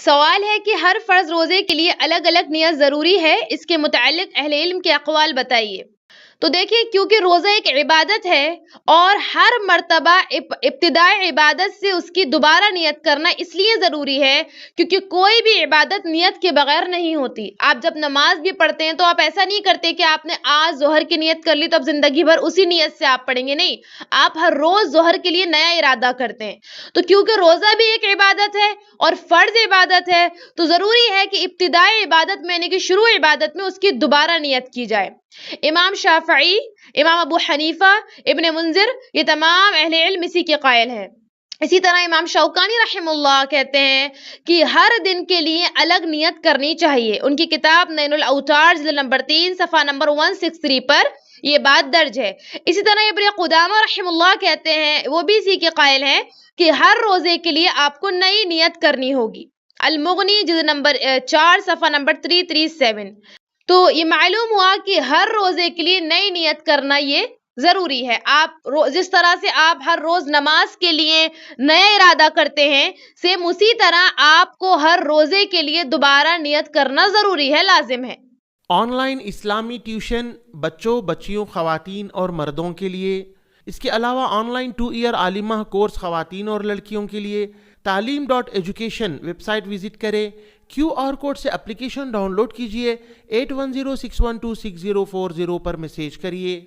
سوال ہے کہ ہر فرض روزے کے لیے الگ الگ نیت ضروری ہے، اس کے متعلق اہل علم کے اقوال بتائیے۔ تو دیکھیے، کیونکہ روزہ ایک عبادت ہے اور ہر مرتبہ ابتدائی عبادت سے اس کی دوبارہ نیت کرنا اس لیے ضروری ہے کیونکہ کوئی بھی عبادت نیت کے بغیر نہیں ہوتی۔ آپ جب نماز بھی پڑھتے ہیں تو آپ ایسا نہیں کرتے کہ آپ نے آج ظہر کی نیت کر لی تو اب زندگی بھر اسی نیت سے آپ پڑھیں گے، نہیں، آپ ہر روز ظہر کے لیے نیا ارادہ کرتے ہیں۔ تو کیونکہ روزہ بھی ایک عبادت ہے اور فرض عبادت ہے تو ضروری ہے کہ ابتدائی عبادت میں یعنی کہ شروع عبادت میں اس کی دوبارہ نیت کی جائے۔ امام شافعی، امام ابو حنیفہ، ابن منذر، یہ تمام اہل علم اسی کے قائل ہیں۔ اسی طرح امام شوکانی رحم اللہ کہتے ہیں کہ ہر دن کے لیے الگ نیت کرنی چاہیے۔ ان کی کتاب نین الاوتار جلد نمبر 3 صفحہ نمبر 163 پر یہ بات درج ہے۔ اسی طرح ابن قدامہ رحم اللہ کہتے ہیں، وہ بھی اسی کے قائل ہیں کہ ہر روزے کے لیے آپ کو نئی نیت کرنی ہوگی۔ المغنی جلد نمبر 4 صفحہ نمبر 337۔ تو یہ معلوم ہوا کہ ہر روزے کے لیے نئی نیت کرنا یہ ضروری ہے۔ آپ جس طرح سے آپ ہر روز نماز کے لیے نیا ارادہ کرتے ہیں، سیم اسی طرح آپ کو ہر روزے کے لیے دوبارہ نیت کرنا ضروری ہے، لازم ہے۔ آن لائن اسلامی ٹیوشن بچوں، بچیوں، خواتین اور مردوں کے لیے، اس کے علاوہ آن لائن 2 ایئر عالمہ کورس خواتین اور لڑکیوں کے لیے تعلیم.ایجوکیشن ویب سائٹ وزٹ کریں، QR کوڈ سے اپلیکیشن ڈاؤن لوڈ کیجئے، 8106126040 پر میسیج کریے۔